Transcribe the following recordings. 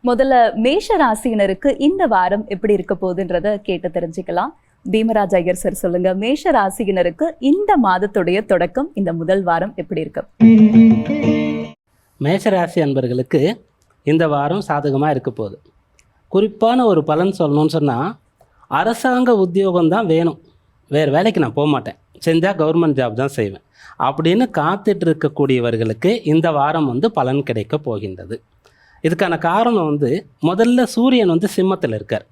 முதல்ல மேஷ ராசியினருக்கு இந்த வாரம் எப்படி இருக்க போகுதுன்றத கேட்டு தெரிஞ்சுக்கலாம். பீமராஜ் ஐயர் சார் சொல்லுங்க, மேஷ ராசியினருக்கு இந்த மாதத்துடைய தொடக்கம், இந்த முதல் வாரம் எப்படி இருக்கு? மேஷராசி அன்பர்களுக்கு இந்த வாரம் சாதகமாக இருக்க போகுது. குறிப்பான ஒரு பலன் சொல்லணும்னு சொன்னால், அரசாங்க உத்தியோகம் தான் வேணும், வேறு வேலைக்கு நான் போக மாட்டேன், செஞ்சால் கவர்மெண்ட் ஜாப் தான் செய்வேன் அப்படின்னு காத்துட்டு இருக்கக்கூடியவர்களுக்கு இந்த வாரம் பலன் கிடைக்க போகின்றது. இதுக்கான காரணம் முதல்ல சூரியன் சிம்மத்தில் இருக்கார்.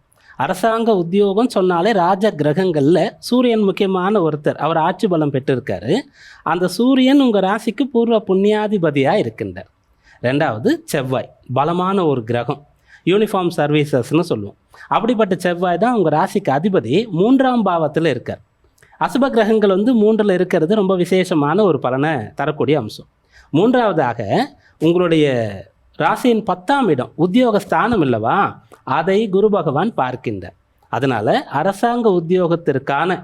அரசாங்க உத்தியோகம் சொன்னாலே ராஜ கிரகங்களில் சூரியன் முக்கியமான ஒருத்தர், அவர் ஆட்சி பலம் பெற்றிருக்காரு. அந்த சூரியன் உங்கள் ராசிக்கு பூர்வ புண்ணியாதிபதியாக இருக்கின்றார். ரெண்டாவது செவ்வாய், பலமான ஒரு கிரகம், யூனிஃபார்ம் சர்வீசஸ்ன்னு சொல்லுவோம். அப்படிப்பட்ட செவ்வாய் தான் உங்கள் ராசிக்கு அதிபதி, 3ஆம் பாவத்தில் இருக்கார். அசுப கிரகங்கள் 3ல் இருக்கிறது ரொம்ப விசேஷமான ஒரு பலனை தரக்கூடிய அம்சம். மூன்றாவதாக உங்களுடைய ராசியின் 10ஆம் இடம் உத்தியோக ஸ்தானம் இல்லவா, அதை குரு பகவான் பார்க்கின்றார். அதனால் அரசாங்க உத்தியோகத்திற்கான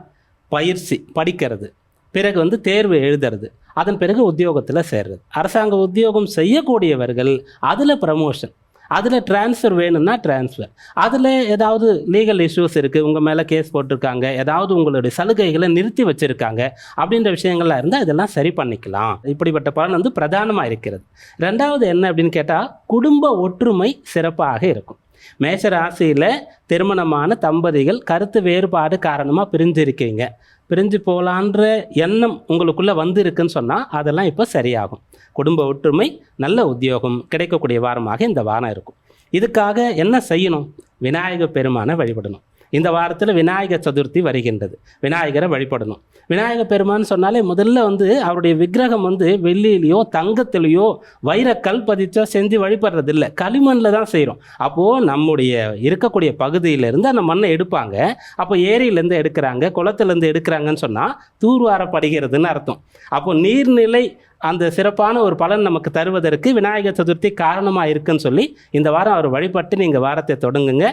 பயிற்சி படிக்கிறது, பிறகு தேர்வு எழுதுறது, அதன் பிறகு உத்தியோகத்தில் சேர்றது. அரசாங்க உத்தியோகம் செய்யக்கூடியவர்கள் அதில் ப்ரமோஷன், அதில் டிரான்ஸ்ஃபர் வேணும்னா டிரான்ஸ்ஃபர், அதில் ஏதாவது லீகல் இஷ்யூஸ் இருக்குது, உங்கள் மேலே கேஸ் போட்டிருக்காங்க, ஏதாவது உங்களுடைய சலுகைகளை நிறுத்தி வச்சுருக்காங்க அப்படின்ற விஷயங்கள்லாம் இருந்தால் இதெல்லாம் சரி பண்ணிக்கலாம். இப்படிப்பட்ட பலன் பிரதானமாக இருக்கிறது. ரெண்டாவது என்ன அப்படின்னு கேட்டால், குடும்ப ஒற்றுமை சிறப்பாக இருக்கும். மேஷ ராசியில் திருமணமான தம்பதிகள் கருத்து வேறுபாடு காரணமாக பிரிஞ்சிருக்கீங்க, பிரிஞ்சு போகலான்ற எண்ணம் உங்களுக்குள்ளே இருக்குன்னு சொன்னால் அதெல்லாம் இப்போ சரியாகும். குடும்ப ஒற்றுமை, நல்ல உத்தியோகம் கிடைக்கக்கூடிய வாரமாக இந்த வாரம் இருக்கும். இதுக்காக என்ன செய்யணும்? விநாயகர் பெருமானை வழிபடணும். இந்த வாரத்தில் விநாயகர் சதுர்த்தி வருகின்றது, விநாயகரை வழிபடணும். விநாயகர் பெருமான் சொன்னாலே முதல்ல அவருடைய விக்கிரகம் வெள்ளியிலையோ தங்கத்திலையோ வைரக்கல் பதிச்சோ செஞ்சு வழிபடுறது இல்லை, களிமண்ணில் தான் செய்கிறோம். அப்போது நம்முடைய இருக்கக்கூடிய பகுதியிலேருந்து அந்த மண்ணை எடுப்பாங்க. அப்போ ஏரியிலேருந்து எடுக்கிறாங்க, குளத்துலேருந்து எடுக்கிறாங்கன்னு சொன்னால் தூர்வாரப்படுகிறதுன்னு அர்த்தம். அப்போது நீர்நிலை அந்த சிறப்பான ஒரு பலன் நமக்கு தருவதற்கு விநாயகர் சதுர்த்தி காரணமாக இருக்குன்னு சொல்லி இந்த வாரம் அவர் வழிபட்டு நீங்கள் வாரத்தை தொடங்குங்க.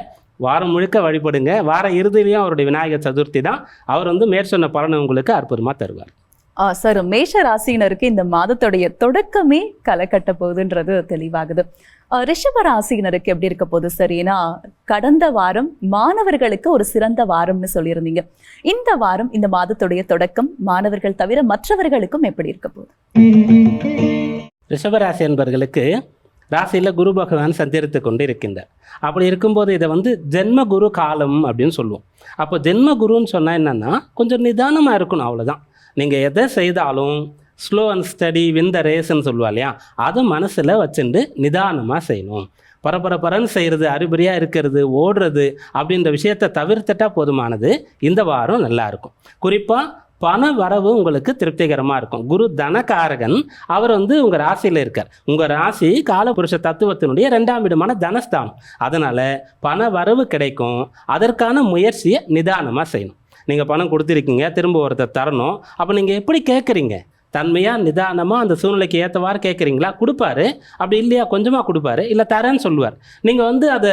வாரம் முழுக்க வழிபடுங்க. வார இறுதியிலையும் அவருடைய விநாயகர் சதுர்த்தி தான். அவர் மேற்சொன்ன பலனை உங்களுக்கு அற்புதமாக தருவார். சார், மேஷ ராசியினருக்கு இந்த மாதத்துடைய தொடக்கமே களை கட்ட போகுதுன்றது தெளிவாகுது. ரிஷப ராசியினருக்கு எப்படி இருக்க போகுது சார்? ஏன்னா கடந்த வாரம் மாணவர்களுக்கு ஒரு சிறந்த வாரம்னு சொல்லியிருந்தீங்க. இந்த வாரம், இந்த மாதத்துடைய தொடக்கம் மாணவர்கள் தவிர மற்றவர்களுக்கும் எப்படி இருக்க போகுது? ரிஷபராசி என்பவர்களுக்கு ராசியில் குரு பகவான் சஞ்சரித்து கொண்டு இருக்கின்றார். அப்படி இருக்கும்போது இதை ஜென்ம குரு காலம் அப்படின்னு சொல்லுவோம். அப்போ ஜென்ம குருன்னு சொன்னால் என்னென்னா, கொஞ்சம் நிதானமாக இருக்கணும், அவ்வளோதான். நீங்கள் எதை செய்தாலும் slow and steady win the ரேஸ்ன்னு சொல்லுவா இல்லையா, அதை மனசில் வச்சுட்டு நிதானமாக செய்யணும். பரபரன்னு செய்கிறது, அறிபறியாக இருக்கிறது, ஓடுறது அப்படின்ற விஷயத்தை தவிர்த்துட்டா போதுமானது. இந்த வாரம் நல்லாயிருக்கும். குறிப்பாக பண வரவு உங்களுக்கு திருப்திகரமாக இருக்கும். குரு தனகாரகன், அவர் உங்கள் ராசியில் இருக்கார். உங்கள் ராசி காலபுருஷ தத்துவத்தினுடைய 2ஆம் இடமான தனஸ்தானம். அதனால் பண வரவு கிடைக்கும். அதற்கான முயற்சியை நிதானமாக செய்யணும். நீங்கள் பணம் கொடுத்துருக்கீங்க, திரும்ப ஒருத்தர் தரணும். அப்போ நீங்கள் எப்படி கேட்குறீங்க? தன்மையாக நிதானமாக அந்த சூழ்நிலைக்கு ஏற்றவாறு கேட்குறீங்களா? கொடுப்பாரு. அப்படி இல்லையா கொஞ்சமாக கொடுப்பாரு, இல்லை தரேன்னு சொல்லுவார். நீங்கள் அதை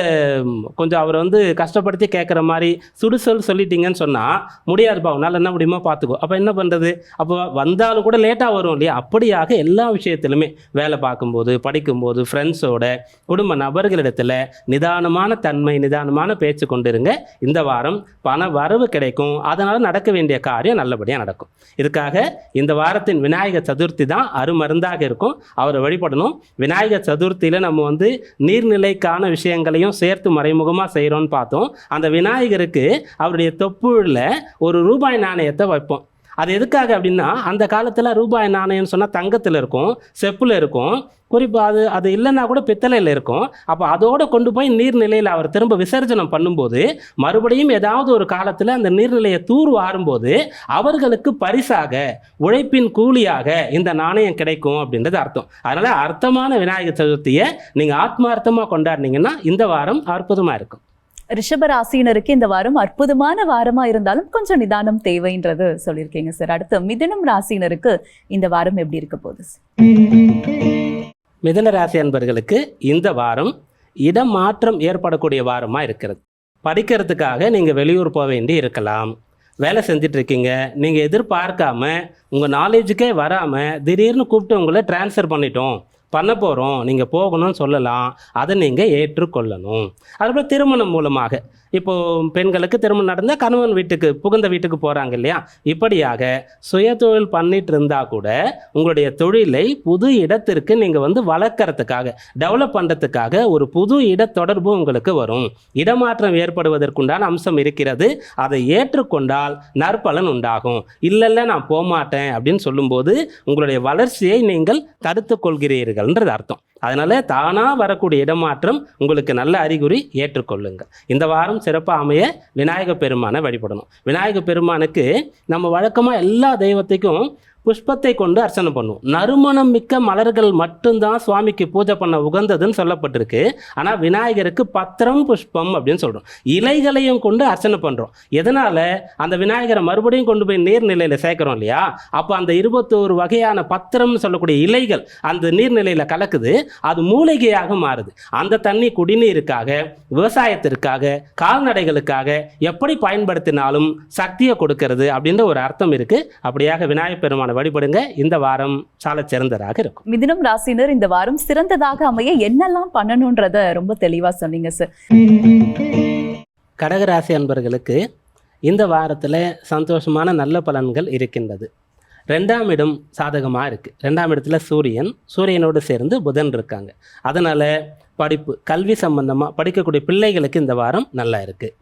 கொஞ்சம் அவர் கஷ்டப்படுத்தி கேட்குற மாதிரி சுடுசொல் சொல்லிட்டீங்கன்னு சொன்னால், முடியாதுப்பா உன்னால் என்ன முடியுமோ பார்த்துக்கோ. அப்போ என்ன பண்ணுறது? அப்போ வந்தாலும் கூட லேட்டாக வரும் இல்லையா? அப்படியாக எல்லா விஷயத்திலுமே, வேலை பார்க்கும்போது, படிக்கும்போது, ஃப்ரெண்ட்ஸோட, குடும்ப நபர்களிடத்தில் நிதானமான தன்மை, நிதானமான பேச்சு கொண்டு இருங்க. இந்த வாரம் பண வரவு கிடைக்கும். அதனால் நடக்க வேண்டிய காரியம் நல்லபடியாக நடக்கும். இதுக்காக இந்த வாரத்தின் விநாயகர் சதுர்த்தி தான் அருமருந்தாக இருக்கும். அவரை வழிபடணும். விநாயகர் சதுர்த்தியில் நம்ம நீர்நிலைக்கான விஷயங்களையும் சேர்த்து மறைமுகமாக செய்கிறோன்னு பார்த்தோம். அந்த விநாயகருக்கு அவருடைய தொப்புளில் ஒரு ரூபாய் நாணயத்தை வைப்போம். அது எதுக்காக அப்படின்னா, அந்த காலத்தில் ரூபாய் நாணயம்னு சொன்னால் தங்கத்தில் இருக்கும், செப்பில் இருக்கும். குறிப்பாக அது இல்லைன்னா கூட பித்தளையில் இருக்கும். அப்போ அதோடு கொண்டு போய் நீர்நிலையில் அவர் திரும்ப விசர்ஜனம் பண்ணும்போது, மறுபடியும் ஏதாவது ஒரு காலத்தில் அந்த நீர்நிலையை தூர் வாரும்போது அவர்களுக்கு பரிசாக, உழைப்பின் கூலியாக இந்த நாணயம் கிடைக்கும் அப்படின்றது அர்த்தம். அதனால் அர்த்தமான விநாயகர் சதுர்த்தியை நீங்கள் ஆத்மார்த்தமாக கொண்டாடினீங்கன்னா இந்த வாரம் அற்புதமாக இருக்கும். ரிஷப ராசியினருக்கு இந்த வாரம் அற்புதமான வாரமா இருந்தாலும் கொஞ்சம் நிதானம் தேவைன்றது சொல்லியிருக்கீங்க சார். அடுத்து மிதுனம் ராசியினருக்கு இந்த வாரம் எப்படி இருக்க போகுது? மிதுன ராசி அன்பர்களுக்கு இந்த வாரம் இடமாற்றம் ஏற்படக்கூடிய வாரமாக இருக்கிறது. படிக்கிறதுக்காக நீங்கள் வெளியூர் போக வேண்டி இருக்கலாம். வேலை செஞ்சிட்ருக்கீங்க, நீங்கள் எதிர்பார்க்காம உங்கள் நாலேஜுக்கே வராமல் திடீர்னு கூப்பிட்டு உங்களை ட்ரான்ஸ்ஃபர் பண்ணிட்டோம், பண்ண போகிறோம், நீங்கள் போகணும்னு சொல்லலாம், அதை நீங்கள் ஏற்றுக்கொள்ளணும். அதுபோல் திருமணம் மூலமாக இப்போது பெண்களுக்கு திருமணம் நடந்தால் கணவன் வீட்டுக்கு புகுந்த வீட்டுக்கு போகிறாங்க இல்லையா, இப்படியாக சுய தொழில் பண்ணிட்டு இருந்தால் கூட உங்களுடைய தொழிலை புது இடத்திற்கு நீங்கள் வந்து வளர்க்கறதுக்காக டெவலப் பண்ணுறதுக்காக ஒரு புது இட தொடர்பு உங்களுக்கு வரும். இடமாற்றம் ஏற்படுவதற்குண்டான அம்சம் இருக்கிறது. அதை ஏற்றுக்கொண்டால் நற்பலன் உண்டாகும். இல்லை நான் போகமாட்டேன் அப்படின்னு சொல்லும்போது உங்களுடைய வளர்ச்சியை நீங்கள் தடுத்து கொள்கிறீர்கள்ன்றது அர்த்தம். அதனால் தானாக வரக்கூடிய இடமாற்றம் உங்களுக்கு நல்ல அறிகுறி, ஏற்றுக்கொள்ளுங்கள். இந்த வாரம் சிறப்பாக அமைய விநாயக பெருமானை வழிபடணும். விநாயக பெருமானுக்கு நம்ம வழக்கமாக எல்லா தெய்வத்துக்கும் புஷ்பத்தை கொண்டு அர்ச்சனை பண்ணுவோம். நறுமணம் மிக்க மலர்கள் மட்டும்தான் சுவாமிக்கு பூஜை பண்ண உகந்ததுன்னு சொல்லப்பட்டிருக்கு. ஆனால் விநாயகருக்கு பத்திரம் புஷ்பம் அப்படின்னு சொல்கிறோம். இலைகளையும் கொண்டு அர்ச்சனை பண்ணுறோம். எதனால்? அந்த விநாயகரை மறுபடியும் கொண்டு போய் நீர்நிலையில் சேர்க்குறோம் இல்லையா, அப்போ அந்த 21 வகையான பத்திரம்னு சொல்லக்கூடிய இலைகள் அந்த நீர்நிலையில் கலக்குது. அது மூலிகையாக மாறுது. அந்த தண்ணி குடிநீருக்காக, விவசாயத்திற்காக, கால்நடைகளுக்காக எப்படி பயன்படுத்தினாலும் சக்தியை கொடுக்கிறது அப்படின்ற ஒரு அர்த்தம் இருக்குது. அப்படியாக விநாயகர் பெருமான வழிபடுங்க. இந்த வாரம் சால சிறந்ததாக இருக்கும். மிதுனம் ராசினர் இந்த வாரம் சிறந்ததாக அமைய என்னெல்லாம் பண்ணணும்ன்றத ரொம்ப தெளிவா சொன்னீங்க சார். கடகராசி அன்பர்களுக்கு இந்த வாரத்தில் சந்தோஷமான நல்ல பலன்கள் இருக்கின்றது. 2ஆம் இடம் சாதகமாக இருக்குது. 2ஆம் இடத்துல சூரியனோடு சேர்ந்து புதன் இருக்காங்க. அதனால் படிப்பு, கல்வி சம்பந்தமாக படிக்கக்கூடிய பிள்ளைகளுக்கு இந்த வாரம் நல்லா இருக்குது.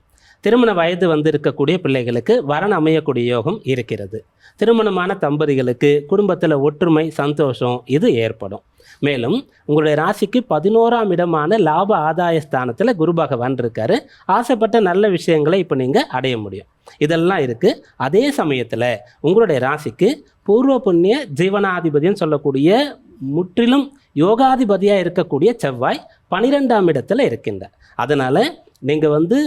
திருமண வயது வந்து இருக்கக்கூடிய பிள்ளைகளுக்கு வரன் அமையக்கூடிய யோகம் இருக்கிறது. திருமணமான தம்பதிகளுக்கு குடும்பத்தில் ஒற்றுமை, சந்தோஷம் இது ஏற்படும். மேலும் உங்களுடைய ராசிக்கு 11ஆம் இடமான லாப ஆதாய ஸ்தானத்தில் குரு பகவான் இருக்காரு. ஆசைப்பட்ட நல்ல விஷயங்களை இப்போ நீங்கள் அடைய முடியும். இதெல்லாம் இருக்குது. அதே சமயத்தில் உங்களுடைய ராசிக்கு பூர்வ புண்ணிய ஜீவனாதிபதின்னு சொல்லக்கூடிய முற்றிலும் யோகாதிபதியாக இருக்கக்கூடிய செவ்வாய் 12ஆம் இடத்துல இருக்கின்றார். அதனால் நீங்கள் வந்து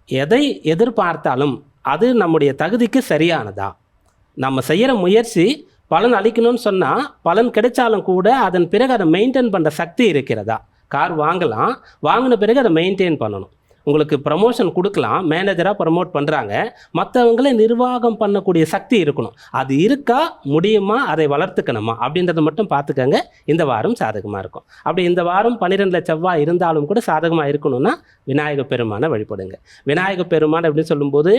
எதை எதிர்பார்த்தாலும் அது நம்முடைய தகுதிக்கு சரியானதா, நம்ம செய்கிற முயற்சி பலன் அளிக்கணும்னு சொன்னால் பலன் கிடைச்சாலும் கூட அதன் பிறகு அதை மெயின்டைன் பண்ணுற சக்தி இருக்கிறதா. கார் வாங்கலாம், வாங்கின பிறகு அதை மெயின்டைன் பண்ணணும். உங்களுக்கு ப்ரமோஷன் கொடுக்கலாம், மேனேஜராக ப்ரமோட் பண்ணுறாங்க, மற்றவங்களை நிர்வாகம் பண்ணக்கூடிய சக்தி இருக்கணும். அது இருக்கா, முடியுமா, அதை வளர்த்துக்கணுமா அப்படின்றத மட்டும் பார்த்துக்கங்க. இந்த வாரம் சாதகமாக இருக்கும். அப்படி இந்த வாரம் 12 செவ்வாய் இருந்தாலும் கூட சாதகமாக இருக்கணும்னா விநாயக பெருமானை வழிபடுங்க. விநாயக பெருமான் அப்படின்னு சொல்லும்போது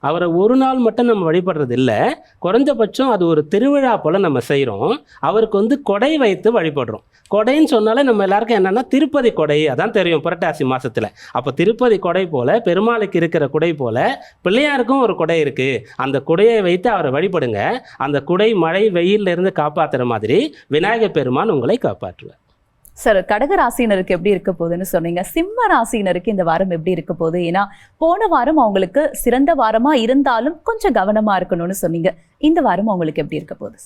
அவரை ஒரு நாள் மட்டும் நம்ம வழிபடுறது இல்லை, குறைஞ்சபட்சம் அது ஒரு திருவிழா போல் நம்ம செய்கிறோம். அவருக்கு வந்து கொடை வைத்து வழிபடுறோம். கொடைன்னு சொன்னாலே நம்ம எல்லாருக்கும் என்னென்னா திருப்பதி கொடை அதான் தெரியும் புரட்டாசி மாதத்தில். அப்போ திருப்பதி கொடை போல், பெருமாளுக்கு இருக்கிற கொடை போல் பிள்ளையாருக்கும் ஒரு கொடை இருக்குது. அந்த கொடையை வைத்து அவரை வழிபடுங்க. அந்த குடை மழை வெயிலிருந்து காப்பாற்றுற மாதிரி விநாயகர் பெருமான் உங்களை காப்பாற்றுவார். சார், கடக ராசியினருக்கு எப்படி இருக்க போகுதுன்னு சொன்னீங்க. சிம்ம ராசியினருக்கு இந்த வாரம் எப்படி இருக்க போகுது? ஏன்னா போன வாரம் அவங்களுக்கு சிறந்த வாரமா இருந்தாலும் கொஞ்சம் கவனமா இருக்கணும்னு சொன்னீங்க. இந்த வாரம் அவங்களுக்கு எப்படி இருக்க போகுது?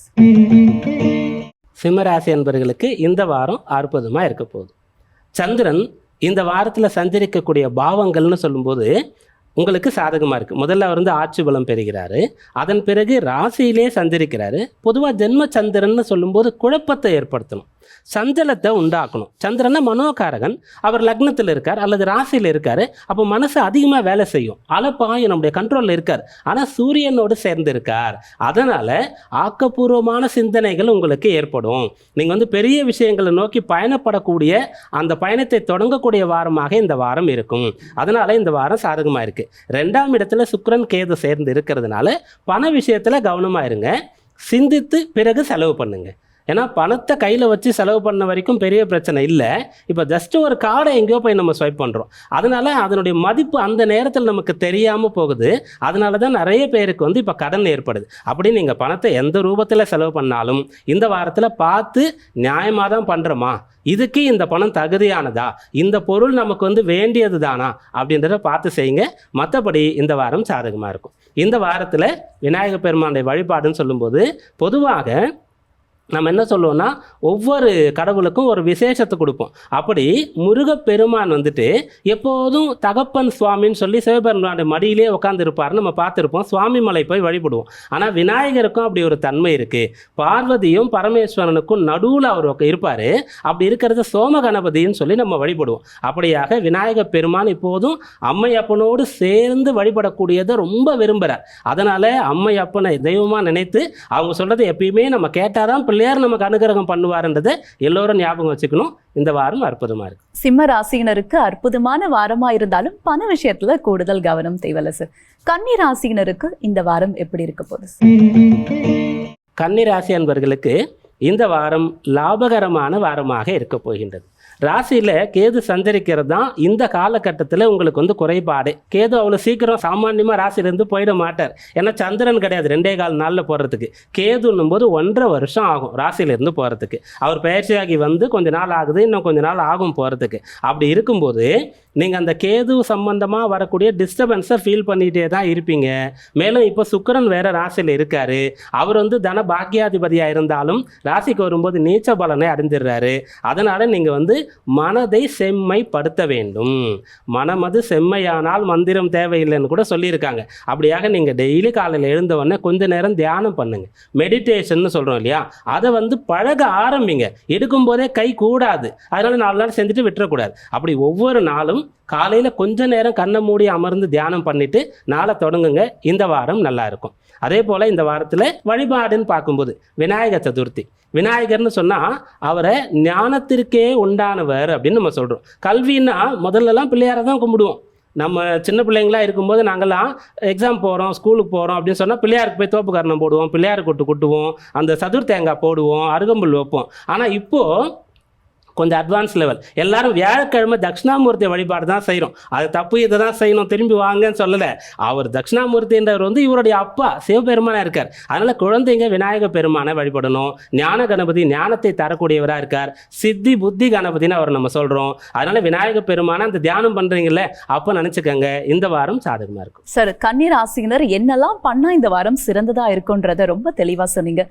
சிம்மராசி என்பவர்களுக்கு இந்த வாரம் அற்புதமாக இருக்க போகுது. சந்திரன் இந்த வாரத்தில் சஞ்சரிக்கக்கூடிய பாவங்கள்னு சொல்லும்போது உங்களுக்கு சாதகமாக இருக்குது. முதல்ல அவர் வந்து ஆட்சி பலம் பெறுகிறாரு. அதன் பிறகு ராசியிலே சஞ்சரிக்கிறாரு. பொதுவாக ஜென்ம சந்திரன்னு சொல்லும்போது குழப்பத்தை ஏற்படுத்தணும், சஞ்சலத்தை உண்டாக்கணும். சந்திரனை மனோகாரகன், அவர் லக்னத்தில் இருக்கார் அல்லது ராசியில் இருக்கார். அப்போ மனசு அதிகமாக வேலை செய்யும், அலப்பாயும் நம்முடைய கண்ட்ரோலில் இருக்கார். ஆனால் சூரியனோடு சேர்ந்து இருக்கார். அதனால் ஆக்கப்பூர்வமான சிந்தனைகள் உங்களுக்கு ஏற்படும். நீங்கள் வந்து பெரிய விஷயங்களை நோக்கி பயணப்படக்கூடிய அந்த பயணத்தை தொடங்கக்கூடிய வாரமாக இந்த வாரம் இருக்கும். அதனால் இந்த வாரம் சாதகமாக இருக்குது. 2ஆம் இடத்துல சுக்கிரன் கேது சேர்ந்து இருக்கிறதுனால பண விஷயத்தில் கவனமாக இருங்க. சிந்தித்து பிறகு செலவு பண்ணுங்க. ஏன்னா பணத்தை கையில் வச்சு செலவு பண்ண வரைக்கும் பெரிய பிரச்சனை இல்லை. இப்போ ஜஸ்ட்டு ஒரு கார்டை எங்கேயோ போய் நம்ம ஸ்வைப் பண்ணுறோம். அதனால் அதனுடைய மதிப்பு அந்த நேரத்தில் நமக்கு தெரியாமல் போகுது. அதனால தான் நிறைய பேருக்கு வந்து இப்போ கடன் ஏற்படுது. அப்படி நீங்கள் பணத்தை எந்த ரூபத்தில் செலவு பண்ணாலும் இந்த வாரத்தில் பார்த்து நியாயமாக தான் பண்ணுறோமா, இதுக்கு இந்த பணம் தகுதியானதா, இந்த பொருள் நமக்கு வந்து வேண்டியது தானா அப்படின்றத பார்த்து செய்யுங்க. மற்றபடி இந்த வாரம் சாதகமாக இருக்கும். இந்த வாரத்தில் விநாயகர் பெருமானுடைய வழிபாடுன்னு சொல்லும்போது பொதுவாக நம்ம என்ன சொல்லுவோம்னா ஒவ்வொரு கடவுளுக்கும் ஒரு விசேஷத்தை கொடுப்போம். அப்படி முருகப்பெருமான் வந்துட்டு எப்போதும் தகப்பன் சுவாமின்னு சொல்லி சிவபெருமானுடைய மடியிலே உட்காந்துருப்பார், நம்ம பார்த்துருப்போம். சுவாமி மலை போய் வழிபடுவோம். ஆனால் விநாயகருக்கும் அப்படி ஒரு தன்மை இருக்குது. பார்வதியும் பரமேஸ்வரனுக்கும் நடுவில் அவர் இருப்பார். அப்படி இருக்கிறது சோம கணபதின்னு சொல்லி நம்ம வழிபடுவோம். அப்படியாக விநாயகர் பெருமான் இப்போதும் அம்மையப்பனோடு சேர்ந்து வழிபடக்கூடியதை ரொம்ப விரும்புகிறார். அதனால் அம்மையப்பனை தெய்வமாக நினைத்து அவங்க சொல்கிறத எப்பயுமே நம்ம கேட்டால் தான் பிள்ளையார் நமக்கு அனுகிரகம் பண்ணுவாருன்றதை எல்லோரும் ஞாபகம் வச்சுக்கணும். இந்த வாரம் அற்புதமாக இருக்கு. சிம்ம ராசியினருக்கு அற்புதமான வாரமா இருந்தாலும் பண விஷயத்துல கூடுதல் கவனம் தேவையில்ல சார். கன்னி ராசியினருக்கு இந்த வாரம் எப்படி இருக்க போகுது சார்? கன்னி ராசி அன்பர்களுக்கு இந்த வாரம் லாபகரமான வாரமாக இருக்க போகின்றது. ராசியில் கேது சஞ்சரிக்கிறது தான் இந்த காலகட்டத்தில் உங்களுக்கு வந்து குறைபாடு. கேது அவ்வளோ சீக்கிரம் சாமானியமாக ராசியிலேருந்து போயிட மாட்டார். ஏன்னா சந்திரன் கிடையாது 2.25 நாளில் போகிறதுக்கு. கேதுன்னும் போது 1.5 வருஷம் ஆகும் ராசியிலேருந்து போகிறதுக்கு. அவர் பயிற்சியாகி வந்து கொஞ்ச நாள் ஆகுது, இன்னும் கொஞ்ச நாள் ஆகும் போகிறதுக்கு. அப்படி இருக்கும்போது நீங்கள் அந்த கேது சம்பந்தமாக வரக்கூடிய டிஸ்டர்பன்ஸை ஃபீல் பண்ணிகிட்டே தான் இருப்பீங்க. மேலும் இப்போ சுக்கிரன் வேறு ராசியில் இருக்கார். அவர் வந்து தன பாக்கியாதிபதியாக இருந்தாலும் ராசிக்கு வரும்போது நீச்ச பலனை அடைஞ்சிடுறாரு. அதனால் நீங்கள் வந்து மனதை செம்மைப்படுத்த வேண்டும். மனமது செம்மையானால் மந்திரம் தேவையில்லைன்னு கூட சொல்லியிருக்காங்க. அப்படியாக நீங்கள் டெய்லி காலையில் எழுந்தவொடனே கொஞ்ச நேரம் தியானம் பண்ணுங்க. மெடிடேஷன் சொல்கிறோம் இல்லையா, அதை வந்து பழக ஆரம்பிங்க. எடுக்கும்போதே கை கூடாது, அதனால 4 நாள் செஞ்சுட்டு விட்டுறக்கூடாது. அப்படி ஒவ்வொரு நாளும் காலையில் கொஞ்ச நேரம் கண்ணை மூடி அமர்ந்து தியானம் பண்ணிட்டு நாளை தொடங்குங்க. இந்த வாரம் நல்லா இருக்கும். அதே போல் இந்த வாரத்தில் வழிபாடுன்னு பார்க்கும்போது விநாயகர் சதுர்த்தி. விநாயகர்னு சொன்னால் அவரை ஞானத்திற்கே உண்டானவர் அப்படின்னு நம்ம சொல்கிறோம். கல்வின்னா முதல்லலாம் பிள்ளையாரை தான் கும்பிடுவோம். நம்ம சின்ன பிள்ளைங்களாக இருக்கும்போது நாங்கள்லாம் எக்ஸாம் போகிறோம், ஸ்கூலுக்கு போகிறோம் அப்படின்னு சொன்னால் பிள்ளையாருக்கு போய் தோப்பு கரணம் போடுவோம், பிள்ளையார் கொட்டுவோம், அந்த சதுர் தேங்காய் போடுவோம், அருகம்புல் வைப்போம். ஆனால் இப்போது கொஞ்சம் அட்வான்ஸ் லெவல். எல்லாரும் வியாழக்கிழமை தட்சிணாமூர்த்தி வழிபாடு தான் செய்கிறோம். அது தப்பு, இதை தான் செய்யணும், திரும்பி வாங்கன்னு சொல்லலை. அவர் தட்சிணாமூர்த்தின்றவர் வந்து இவருடைய அப்பா சிவபெருமானாக இருக்கார். அதனால் குழந்தைங்க விநாயக பெருமானை வழிபடணும். ஞான கணபதி ஞானத்தை தரக்கூடியவராக இருக்கார். சித்தி புத்தி கணபதினு அவர் நம்ம சொல்கிறோம். அதனால் விநாயக பெருமானை அந்த தியானம் பண்ணுறீங்களே அப்போ நினச்சிக்கங்க, இந்த வாரம் சாதகமாக இருக்கும். சார், கன்னி ராசியினர் என்னெல்லாம் பண்ணா இந்த வாரம் சிறந்ததா இருக்குன்றத ரொம்ப தெளிவா சொன்னீங்க.